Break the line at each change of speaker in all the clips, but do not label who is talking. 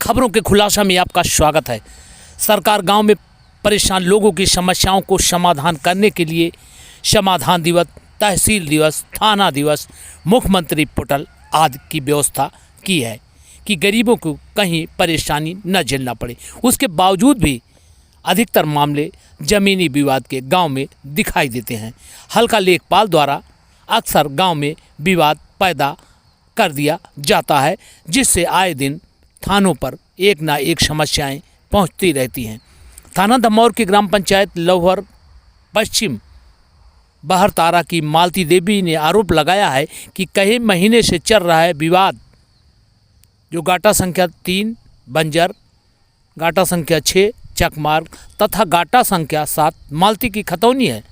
खबरों के खुलासा में आपका स्वागत है। सरकार गांव में परेशान लोगों की समस्याओं को समाधान करने के लिए समाधान दिवस, तहसील दिवस, थाना दिवस, मुख्यमंत्री पोर्टल आदि की व्यवस्था की है कि गरीबों को कहीं परेशानी न झेलना पड़े। उसके बावजूद भी अधिकतर मामले ज़मीनी विवाद के गांव में दिखाई देते हैं। हल्का लेखपाल द्वारा अक्सर गांव में विवाद पैदा कर दिया जाता है, जिससे आए दिन थानों पर एक ना एक समस्याएं पहुंचती रहती हैं। थाना धमौर की ग्राम पंचायत लौहर पश्चिम बहरतारा की मालती देवी ने आरोप लगाया है कि कई महीने से चल रहा है विवाद, जो गाटा संख्या 3 बंजर, गाटा संख्या 6 चकमार्ग तथा गाटा संख्या 7 मालती की खतौनी है।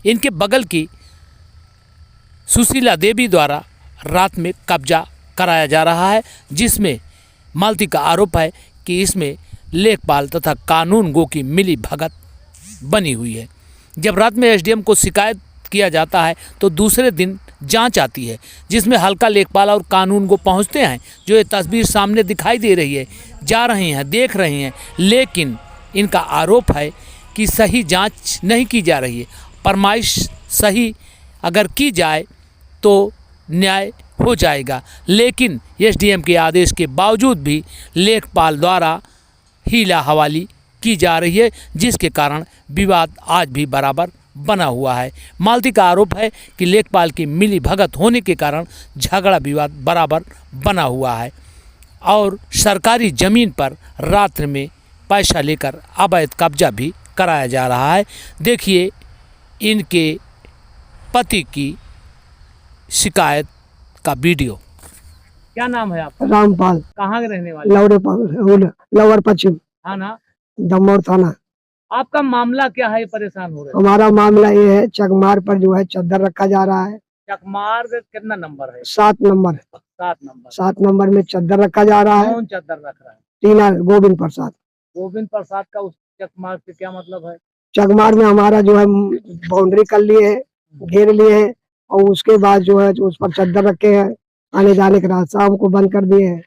इनके बगल की सुशीला देवी द्वारा रात में कब्जा कराया जा रहा है, जिसमें मालती का आरोप है कि इसमें लेखपाल तथा कानून गो की मिली भगत बनी हुई है। जब रात में एसडीएम को शिकायत किया जाता है तो दूसरे दिन जांच आती है, जिसमें हल्का लेखपाल और कानून गो पहुंचते हैं। जो ये तस्वीर सामने दिखाई दे रही है, जा रहे हैं, देख रहे हैं, लेकिन इनका आरोप है कि सही जांच नहीं की जा रही है। फरमाइश सही अगर की जाए तो न्याय हो जाएगा, लेकिन एसडीएम के आदेश के बावजूद भी लेखपाल द्वारा हीला हवाली की जा रही है, जिसके कारण विवाद आज भी बराबर बना हुआ है। मालती का आरोप है कि लेखपाल की मिली भगत होने के कारण झगड़ा विवाद बराबर बना हुआ है और सरकारी ज़मीन पर रात्रि में पैसा लेकर अवैध कब्जा भी कराया जा रहा है। देखिए इनके पति की शिकायत का वीडियो। क्या नाम है आपका?
रामपाल।
कहाँ के रहने वाले?
लवर पश्चिम
थाना
दमौर थाना।
आपका मामला क्या है? परेशान हो रहे हैं?
हमारा मामला ये है, चकमार पर जो है चादर रखा जा रहा है।
चकमार्ग कितना नंबर है?
7 नंबर।
7
नंबर में चादर रखा जा रहा है।
कौन चादर रख रहा है?
तीना गोविंद प्रसाद।
गोविंद प्रसाद का उस चकमार्ग से क्या मतलब है?
चकमार में हमारा जो है बाउंड्री कर लिए है, घेर लिए है, और उसके बाद जो है उस पर चादर रखे हैं। आने जाने का रास्ता हमको बंद कर दिए हैं।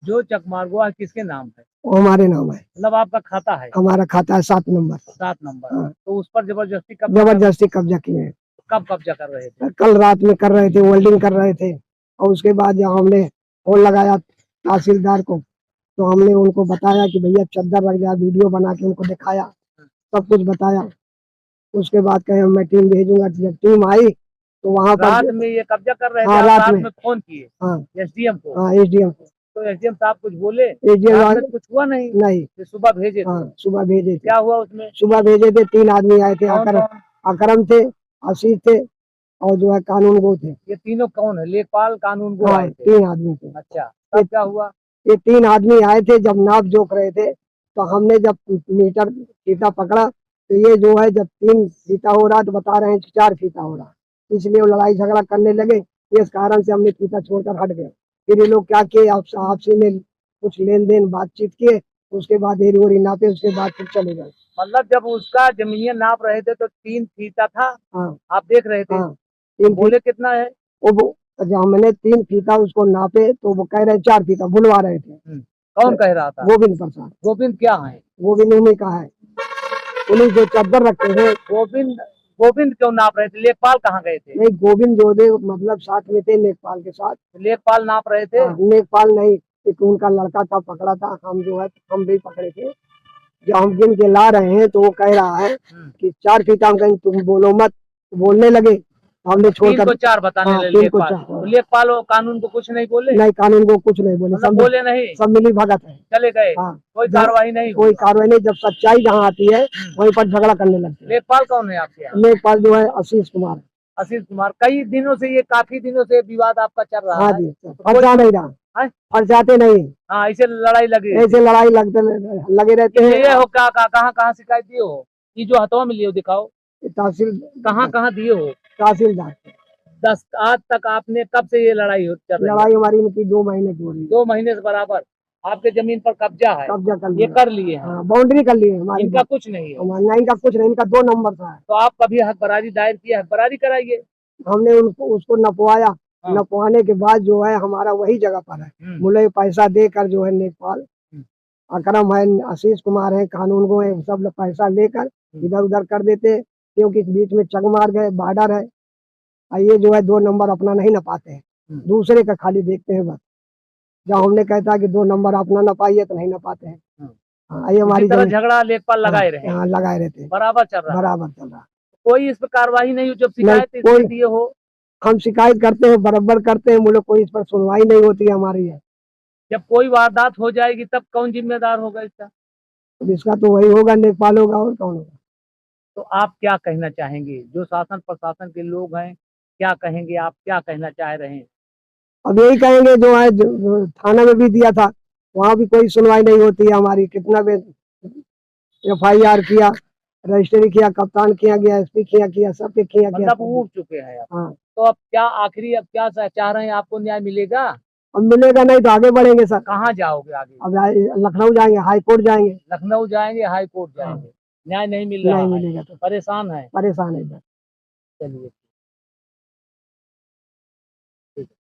जो चकमार्ग हुआ किसके नाम है?
वो हमारे नाम है।
मतलब आपका खाता है?
हमारा खाता है 7 नंबर।
7 नंबर।
हाँ।
तो उस पर जबरदस्ती
कब्जा किए हैं।
कब कब्जा कर रहे थे?
कल रात में कर रहे थे, वेल्डिंग कर रहे थे, और उसके बाद जब हमने फोन लगाया तहसीलदार को, तो हमने उनको बताया कि भैया चादर रख दिया, वीडियो बना के उनको दिखाया, सब कुछ बताया। उसके बाद कहे मैं टीम भेजूंगा। जब टीम आई तो वहाँ पर
रात में ये कब्जा कर रहे थे।
हाँ,
रात में फोन किए?
हाँ,
एसडीएम को?
हाँ, एसडीएम को।
तो एसडीएम साहब कुछ बोले?
एसडीएम
कुछ हुआ नहीं?
नहीं।
सुबह भेजे थे?
हाँ, सुबह भेजे थे।
क्या हुआ उसमें? सुबह
भेजे थे, 3 आदमी आए थे। अकरम थे, आशीष थे, और जो है कानून गो थे।
ये तीनों कौन है? लेखपाल, कानून गो?
हाँ,
आए थे?
3 आदमी थे।
अच्छा, तब क्या हुआ?
ये 3 आदमी आए थे। जब नाप जोख रहे थे तो हमने जब मीटर फीता पकड़ा तो ये जो है जब 3 फीता हो रहा तो बता रहे हैं 4 फीता हो रहा, इसलिए वो लड़ाई झगड़ा करने लगे। इस कारण से हमने फीता छोड़कर हट गए। फिर ये लोग क्या किए, आपसी में कुछ लेन देन बातचीत किए, उसके बाद एरी ओरी नापे, उसके बाद फिर चले गए।
मतलब जब उसका जमीन नाप रहे थे तो 3 फीता था?
हाँ,
आप देख रहे थे?
हाँ।
बोले कितना है?
वो जब हमने 3 फीता उसको नापे तो वो कह रहे 4 फीता, बुलवा रहे थे।
कौन कह रहा था?
गोविंद प्रसाद।
गोविंद क्या है?
गोविंद उन्हीं का है। पुलिस जो चादर रखे हैं।
गोविंद क्यों नाप रहे थे? लेखपाल कहाँ गए थे?
नहीं, गोविंद जो थे मतलब साथ में थे लेखपाल के साथ।
लेखपाल नाप रहे थे?
लेखपाल नहीं, एक उनका लड़का था, पकड़ा था। हम जो है हम भी पकड़े थे। जब हम गिन के ला रहे हैं तो वो कह रहा है कि 4 फीता। हम कहीं तुम बोलो मत, बोलने लगे। हमने छोड़कर
4 बताने लगे। लेखपाल और कानून को कुछ नहीं बोले?
नहीं, कानून को कुछ नहीं बोले।
सब बोले नहीं? सब
मिली भगत है,
चले गए? कोई कार्रवाई नहीं?
कोई कार्रवाई नहीं। जब सच्चाई जहाँ आती है वहीं पर झगड़ा करने लगते हैं।
लेखपाल कौन है आपके?
लेखपाल जो है आशीष कुमार।
आशीष कुमार। कई दिनों से, ये काफी दिनों से विवाद आपका चल रहा है?
हाँ जी, फर्जा नहीं रहा, फर्जाते नहीं।
हाँ, ऐसे लड़ाई लगे?
ऐसे लड़ाई लगे रहते हैं।
ये हो कहाँ शिकायत दिए हो? ये जो हथवा में लिए हो दिखाओ।
तहसील
कहाँ दिए हो?
तहसीलदार।
10 आज तक आपने, कब से ये लड़ाई चल रही है?
लड़ाई हमारी इनकी 2 महीने की हो रही है।
2 महीने से बराबर आपके जमीन पर कब्जा है?
कब्जा कर
ये कर लिए हैं?
बाउंड्री कर लिए हमारी।
इनका कुछ नहीं है?
नहीं, इनका कुछ नहीं, इनका 2 नंबर का है।
तो आप कभी हकबरारी दायर किया? हकबरारी कराइए।
हमने उसको नपवाया,
हाँ।
नपवाने के बाद जो है हमारा वही जगह पर है। मुझे पैसा देकर जो है नेपाल अकरम है, आशीष कुमार है, कानून को है, सब लोग पैसा लेकर इधर उधर कर देते हैं, क्योंकि बीच में चकमार्ग है, बॉर्डर है, और ये जो है 2 नंबर अपना नहीं नपाते हैं, दूसरे का खाली देखते हैं बस। जब हमने कहता है कि 2 नंबर अपना नपाइए तो नहीं नपाते हैं। हाँ, ये हमारी
इसी तरह झगड़ा लेखपाल लगाए रहे,
हाँ लगाए रहते हैं,
बराबर चल रहा है।
बराबर चल रहा है।
कोई इस पर कार्रवाई नहीं हुई, जब शिकायत
नहीं,
इसलिए
कोई-
दिए हो।
हम शिकायत करते हैं, बराबर करते हैं, मुझे कोई इस पर सुनवाई नहीं होती है हमारी है।
जब कोई वारदात हो जाएगी तब कौन जिम्मेदार होगा इसका?
अब इसका तो वही होगा, नेपाल होगा, और कौन होगा।
तो आप क्या कहना चाहेंगे, जो शासन प्रशासन के लोग हैं, क्या कहेंगे, आप क्या कहना चाह रहे हैं?
अब यही कहेंगे, जो है थाना में भी दिया था, वहाँ भी कोई सुनवाई नहीं होती है हमारी। कितना भी FIR किया, रजिस्ट्री किया, कप्तान किया गया, SP किया, सबके किया गया।
मतलब उब चुके हैं आप।
हाँ,
तो अब क्या आखिरी, अब क्या चाह रहे हैं, आपको न्याय मिलेगा?
अब मिलेगा नहीं तो आगे बढ़ेंगे सर।
कहाँ जाओगे आगे?
अब लखनऊ जाएंगे, हाई कोर्ट जाएंगे।
लखनऊ जाएंगे, हाई कोर्ट जाएंगे, न्याय नहीं मिल रहा
नहीं
है,
मिलेगा तो
परेशान है।
परेशान है इधर।
चलिए।